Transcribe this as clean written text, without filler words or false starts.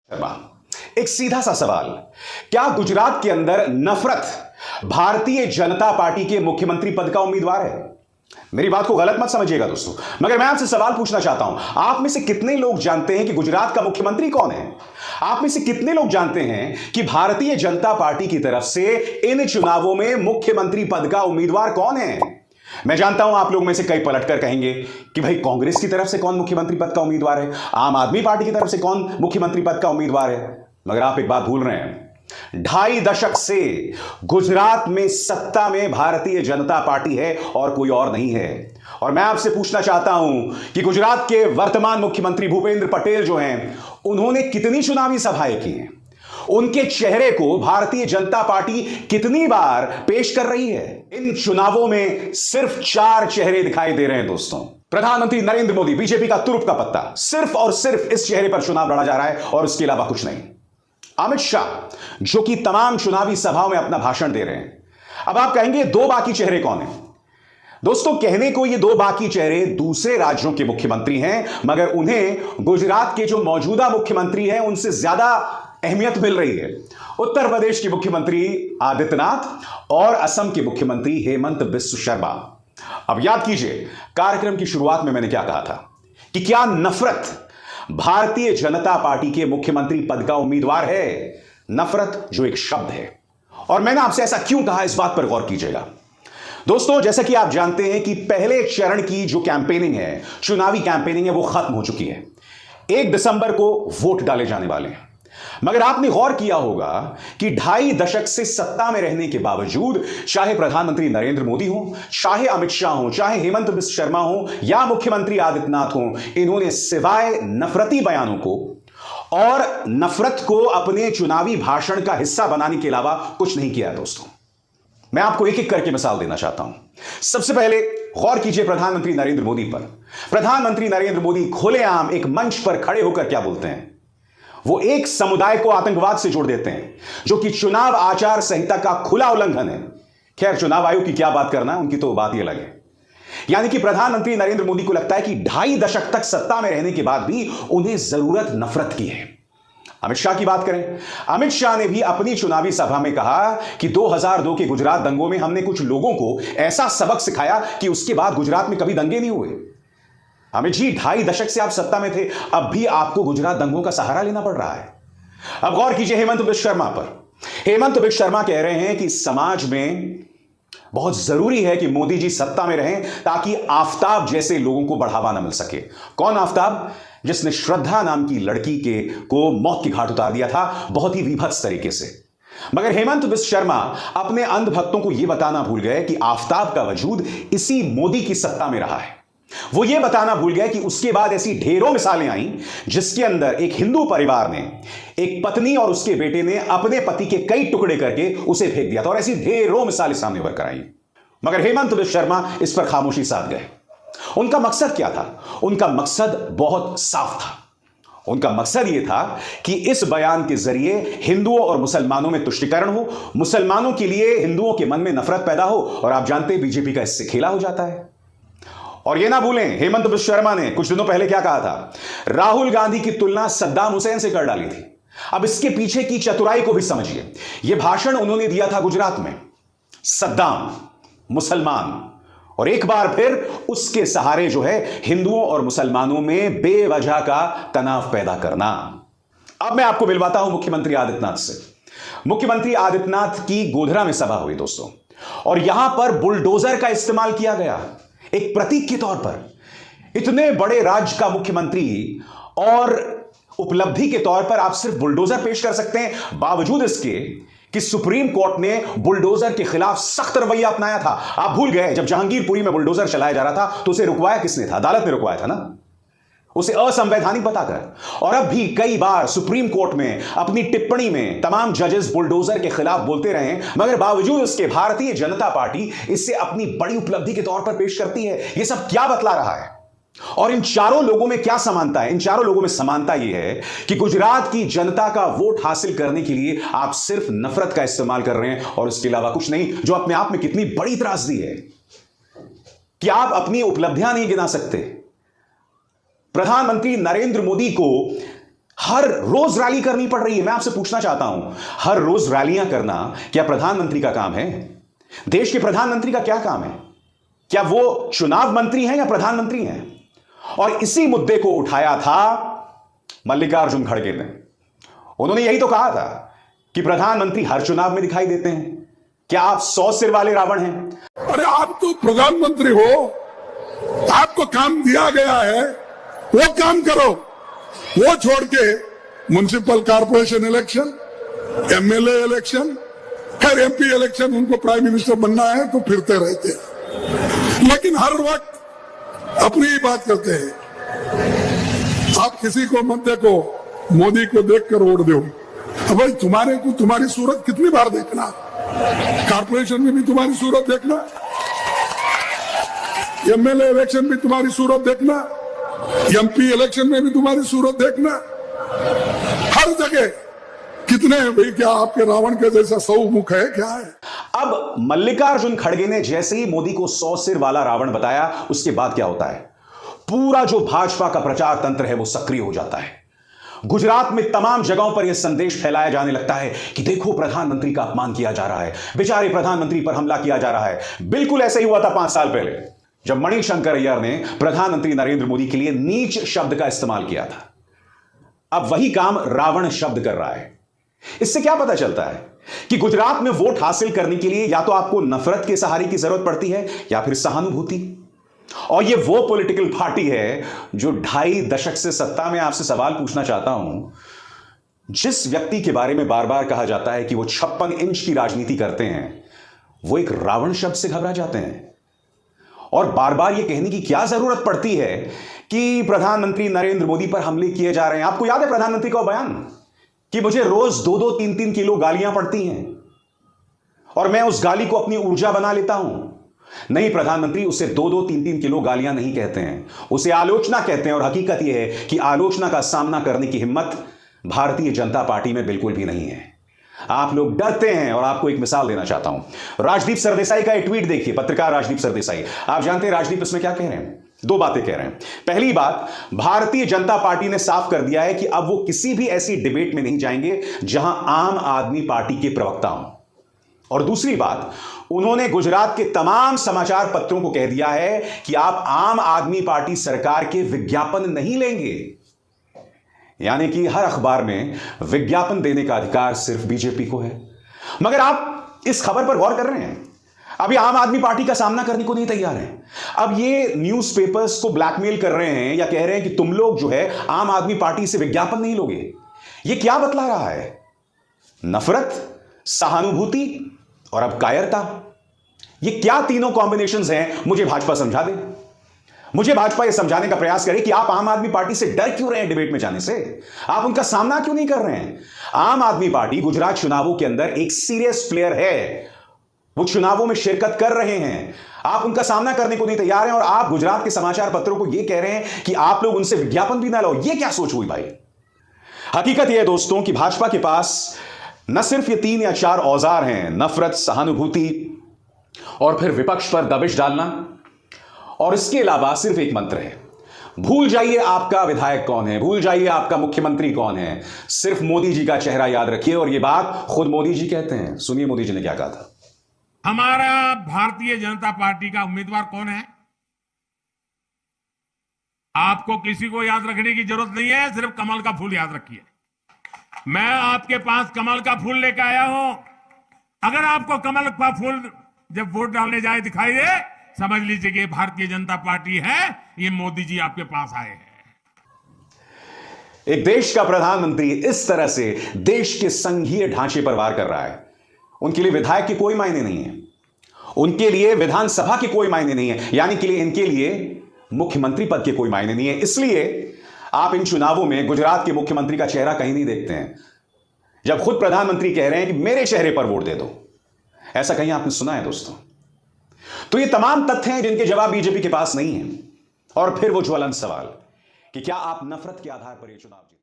एक सीधा सा सवाल, क्या गुजरात के अंदर नफरत भारतीय जनता पार्टी के मुख्यमंत्री पद का उम्मीदवार है? मेरी बात को गलत मत समझिएगा दोस्तों, मगर मैं आपसे सवाल पूछना चाहता हूं, आप में से कितने लोग जानते हैं कि गुजरात का मुख्यमंत्री कौन है? आप में से कितने लोग जानते हैं कि भारतीय जनता पार्टी की तरफ से इन चुनावों में मुख्यमंत्री पद का उम्मीदवार कौन है? मैं जानता हूं आप लोग में से कई पलटकर कहेंगे कि भाई कांग्रेस की तरफ से कौन मुख्यमंत्री पद का उम्मीदवार है, आम आदमी पार्टी की तरफ से कौन मुख्यमंत्री पद का उम्मीदवार है। मगर आप एक बात भूल रहे हैं, 2.5 दशक से गुजरात में सत्ता में भारतीय जनता पार्टी है और कोई और नहीं है। और मैं आपसे पूछना चाहता हूं कि गुजरात के वर्तमान मुख्यमंत्री भूपेंद्र पटेल जो हैं, उन्होंने कितनी चुनावी सभाएं की हैं? उनके चेहरे को भारतीय जनता पार्टी कितनी बार पेश कर रही है? इन चुनावों में सिर्फ 4 चेहरे दिखाई दे रहे हैं दोस्तों। प्रधानमंत्री नरेंद्र मोदी, बीजेपी का तुरुप का पत्ता, सिर्फ और सिर्फ इस चेहरे पर चुनाव लड़ा जा रहा है और उसके अलावा कुछ नहीं। अमित शाह, जो कि तमाम चुनावी सभाओं में अपना भाषण दे रहे हैं। अब आप कहेंगे 2 बाकी चेहरे कौन हैं? दोस्तों, कहने को ये 2 बाकी चेहरे दूसरे राज्यों के मुख्यमंत्री हैं, मगर उन्हें गुजरात के जो मौजूदा मुख्यमंत्री हैं उनसे ज्यादा अहमियत मिल रही है। उत्तर प्रदेश के मुख्यमंत्री आदित्यनाथ और असम के मुख्यमंत्री हेमंत बिस्व शर्मा। अब याद कीजिए, कार्यक्रम की शुरुआत में मैंने क्या कहा था कि क्या नफरत भारतीय जनता पार्टी के मुख्यमंत्री पद का उम्मीदवार है? नफरत जो एक शब्द है, और मैंने आपसे ऐसा क्यों कहा, इस बात पर गौर कीजिएगा दोस्तों। जैसा कि आप जानते हैं कि पहले चरण की जो कैंपेनिंग है, चुनावी कैंपेनिंग है, वो खत्म हो चुकी है। 1 दिसंबर को वोट डाले जाने वाले हैं। मगर आपने गौर किया होगा कि 2.5 दशक से सत्ता में रहने के बावजूद, चाहे प्रधानमंत्री नरेंद्र मोदी हो, चाहे अमित शाह हो, चाहे हेमंत बिस्व शर्मा हो या मुख्यमंत्री आदित्यनाथ हो, इन्होंने सिवाय नफरती बयानों को और नफरत को अपने चुनावी भाषण का हिस्सा बनाने के अलावा कुछ नहीं किया दोस्तों। मैं आपको एक एक करके मिसाल देना चाहता हूं। सबसे पहले गौर कीजिए प्रधानमंत्री नरेंद्र मोदी पर। प्रधानमंत्री नरेंद्र मोदी खुलेआम एक मंच पर खड़े होकर क्या बोलते हैं? वो एक समुदाय को आतंकवाद से जोड़ देते हैं, जो कि चुनाव आचार संहिता का खुला उल्लंघन है। खैर, चुनाव आयोग की क्या बात करना है, उनकी तो बात ही अलग है। यानी कि प्रधानमंत्री नरेंद्र मोदी को लगता है कि 2.5 दशक तक सत्ता में रहने के बाद भी उन्हें जरूरत नफरत की है। अमित शाह की बात करें, अमित शाह ने भी अपनी चुनावी सभा में कहा कि 2002 के गुजरात दंगों में हमने कुछ लोगों को ऐसा सबक सिखाया कि उसके बाद गुजरात में कभी दंगे नहीं हुए। अमित जी, 2.5 दशक से आप सत्ता में थे, अब भी आपको गुजरात दंगों का सहारा लेना पड़ रहा है। अब गौर कीजिए हेमंत बिस्व शर्मा पर। हेमंत बिस्व शर्मा कह रहे हैं कि समाज में बहुत जरूरी है कि मोदी जी सत्ता में रहें ताकि आफताब जैसे लोगों को बढ़ावा न मिल सके। कौन आफताब? जिसने श्रद्धा नाम की लड़की को मौत के घाट उतार दिया था, बहुत ही विभत्स तरीके से। मगर हेमंत बिस्व शर्मा अपने अंधभक्तों को यह बताना भूल गए कि आफताब का वजूद इसी मोदी की सत्ता में रहा है। वो ये बताना भूल गए कि उसके बाद ऐसी ढेरों मिसालें आईं जिसके अंदर एक हिंदू परिवार ने, एक पत्नी और उसके बेटे ने अपने पति के कई टुकड़े करके उसे फेंक दिया था, और ऐसी ढेरों मिसालें सामने भर कर आई। मगर हेमंत बिस्व शर्मा इस पर खामोशी साध गए। उनका मकसद क्या था? उनका मकसद बहुत साफ था। उनका मकसद यह था कि इस बयान के जरिए हिंदुओं और मुसलमानों में तुष्टीकरण हो, मुसलमानों के लिए हिंदुओं के मन में नफरत पैदा हो, और आप जानते हैं बीजेपी का इससे खेला हो जाता है। और यह ना भूलें, हेमंत बिस्व शर्मा ने कुछ दिनों पहले क्या कहा था? राहुल गांधी की तुलना सद्दाम हुसैन से कर डाली थी। अब इसके पीछे की चतुराई को भी समझिए। यह भाषण उन्होंने दिया था गुजरात में। सद्दाम, मुसलमान, और एक बार फिर उसके सहारे जो है हिंदुओं और मुसलमानों में बेवजह का तनाव पैदा करना। अब मैं आपको मिलवाता हूं मुख्यमंत्री आदित्यनाथ से। मुख्यमंत्री आदित्यनाथ की गोधरा में सभा हुई दोस्तों, और यहां पर बुलडोजर का इस्तेमाल किया गया एक प्रतीक के तौर पर। इतने बड़े राज्य का मुख्यमंत्री और उपलब्धि के तौर पर आप सिर्फ बुलडोजर पेश कर सकते हैं, बावजूद इसके कि सुप्रीम कोर्ट ने बुलडोजर के खिलाफ सख्त रवैया अपनाया था। आप भूल गए, जब जहांगीरपुरी में बुलडोजर चलाया जा रहा था तो उसे रुकवाया किसने था? अदालत ने रुकवाया था ना, उसे असंवैधानिक बताकर। और अब भी कई बार सुप्रीम कोर्ट में अपनी टिप्पणी में तमाम जजेस बुलडोजर के खिलाफ बोलते रहे, मगर बावजूद इसके भारतीय जनता पार्टी इसे अपनी बड़ी उपलब्धि के तौर पर पेश करती है। यह सब क्या बतला रहा है? और इन चारों लोगों में क्या समानता है? इन चारों लोगों में समानता यह है कि गुजरात की जनता का वोट हासिल करने के लिए आप सिर्फ नफरत का इस्तेमाल कर रहे हैं और इसके अलावा कुछ नहीं, जो अपने आप में कितनी बड़ी त्रासदी है कि आप अपनी उपलब्धियां नहीं गिना सकते। प्रधानमंत्री नरेंद्र मोदी को हर रोज रैली करनी पड़ रही है। मैं आपसे पूछना चाहता हूं, हर रोज रैलियां करना क्या प्रधानमंत्री का काम है? देश के प्रधानमंत्री का क्या काम है? क्या वो चुनाव मंत्री हैं या प्रधानमंत्री हैं? और इसी मुद्दे को उठाया था मल्लिकार्जुन खड़गे ने। उन्होंने यही तो कहा था कि प्रधानमंत्री हर चुनाव में दिखाई देते हैं। क्या आप 100 सिर वाले रावण हैं? अरे आप तो प्रधानमंत्री हो, आपको काम दिया गया है, वो काम करो। वो छोड़ के municipal corporation election, MLA election, खैर एमपी इलेक्शन, उनको प्राइम मिनिस्टर बनना है तो फिरते रहते हैं, लेकिन हर वक्त अपनी ही बात करते हैं। आप किसी को मत देखो, मोदी को देखकर वोट दो। अब भाई तुम्हारे को तुम्हारी सूरत कितनी बार देखना, कॉर्पोरेशन में भी तुम्हारी सूरत देखना, एमएलए इलेक्शन भी तुम्हारी सूरत देखना, एमपी इलेक्शन में भी तुम्हारी सूरत देखना, हर जगह कितने हैं भाई? क्या आपके रावण के जैसा 100 मुख है? क्या है? अब मल्लिकार्जुन खड़गे ने जैसे ही मोदी को 100 सिर वाला रावण बताया, उसके बाद क्या होता है? पूरा जो भाजपा का प्रचार तंत्र है वो सक्रिय हो जाता है। गुजरात में तमाम जगहों पर यह संदेश फैलाया जाने लगता है कि देखो प्रधानमंत्री का अपमान किया जा रहा है, बेचारे प्रधानमंत्री पर हमला किया जा रहा है। बिल्कुल ऐसा ही हुआ था 5 साल पहले, जब मणिशंकर अय्यर ने प्रधानमंत्री नरेंद्र मोदी के लिए नीच शब्द का इस्तेमाल किया था। अब वही काम रावण शब्द कर रहा है। इससे क्या पता चलता है कि गुजरात में वोट हासिल करने के लिए या तो आपको नफरत के सहारे की जरूरत पड़ती है या फिर सहानुभूति। और यह वो पॉलिटिकल पार्टी है जो 2.5 दशक से सत्ता में। आपसे सवाल पूछना चाहता हूं, जिस व्यक्ति के बारे में बार बार कहा जाता है कि वो 56 इंच की राजनीति करते हैं, वो एक रावण शब्द से घबरा जाते हैं। और बार बार ये कहने की क्या जरूरत पड़ती है कि प्रधानमंत्री नरेंद्र मोदी पर हमले किए जा रहे हैं? आपको याद है प्रधानमंत्री का बयान कि मुझे रोज 2-2, 3-3 किलो गालियां पड़ती हैं और मैं उस गाली को अपनी ऊर्जा बना लेता हूं। नहीं प्रधानमंत्री, उसे 2-2, 3-3 किलो गालियां नहीं कहते हैं, उसे आलोचना कहते हैं। और हकीकत यह है कि आलोचना का सामना करने की हिम्मत भारतीय जनता पार्टी में बिल्कुल भी नहीं है। आप लोग डरते हैं। और आपको एक मिसाल देना चाहता हूं, राजदीप सरदेसाई का एक ट्वीट देखिए, पत्रकार राजदीप सरदेसाई। आप जानते हैं राजदीप इसमें क्या कह रहे हैं? 2 बातें कह रहे हैं। पहली बात, भारतीय जनता पार्टी ने साफ कर दिया है कि अब वो किसी भी ऐसी डिबेट में नहीं जाएंगे जहां आम आदमी पार्टी के प्रवक्ता हों। और दूसरी बात, उन्होंने गुजरात के तमाम समाचार पत्रों को कह दिया है कि आप आम आदमी पार्टी सरकार के विज्ञापन नहीं लेंगे। यानी कि हर अखबार में विज्ञापन देने का अधिकार सिर्फ बीजेपी को है। मगर आप इस खबर पर गौर कर रहे हैं, अभी आम आदमी पार्टी का सामना करने को नहीं तैयार हैं। अब ये न्यूज़पेपर्स को ब्लैकमेल कर रहे हैं या कह रहे हैं कि तुम लोग जो है आम आदमी पार्टी से विज्ञापन नहीं लोगे। ये क्या बतला रहा है? नफरत, सहानुभूति और अब कायरता। ये क्या तीनों कॉम्बिनेशंस हैं? मुझे भाजपा समझा दे। मुझे भाजपा यह समझाने का प्रयास करे कि आप आम आदमी पार्टी से डर क्यों रहे हैं डिबेट में जाने से? आप उनका सामना क्यों नहीं कर रहे हैं? आम आदमी पार्टी गुजरात चुनावों के अंदर एक सीरियस प्लेयर है, वो चुनावों में शिरकत कर रहे हैं। आप उनका सामना करने को नहीं तैयार हैं और आप गुजरात के समाचार पत्रों को यह कह रहे हैं कि आप लोग उनसे विज्ञापन भी ना लो। यह क्या सोच हुई भाई? हकीकत यह है दोस्तों कि भाजपा के पास न सिर्फ ये 3 या 4 औजार हैं, नफरत, सहानुभूति और फिर विपक्ष पर दबिश डालना, और इसके अलावा सिर्फ एक मंत्र है, भूल जाइए आपका विधायक कौन है, भूल जाइए आपका मुख्यमंत्री कौन है, सिर्फ मोदी जी का चेहरा याद रखिए। और यह बात खुद मोदी जी कहते हैं। सुनिए मोदी जी ने क्या कहा था। हमारा भारतीय जनता पार्टी का उम्मीदवार कौन है? आपको किसी को याद रखने की जरूरत नहीं है, सिर्फ कमल का फूल याद रखिए। मैं आपके पास कमल का फूल लेकर आया हूं। अगर आपको कमल का फूल जब वोट डालने जाए दिखाई दे, समझ लीजिए कि भारतीय जनता पार्टी है, ये मोदी जी आपके पास आए हैं। एक देश का प्रधानमंत्री इस तरह से देश के संघीय ढांचे पर वार कर रहा है। उनके लिए विधायक के कोई मायने नहीं है, उनके लिए विधानसभा के कोई मायने नहीं है, यानी कि इनके लिए मुख्यमंत्री पद के कोई मायने नहीं है। इसलिए आप इन चुनावों में गुजरात के मुख्यमंत्री का चेहरा कहीं नहीं देखते हैं, जब खुद प्रधानमंत्री कह रहे हैं कि मेरे चेहरे पर वोट दे दो। ऐसा कहीं आपने सुना है दोस्तों? तो ये तमाम तथ्य हैं जिनके जवाब बीजेपी के पास नहीं है। और फिर वो ज्वलंत सवाल कि क्या आप नफरत के आधार पर ये चुनाव जीते?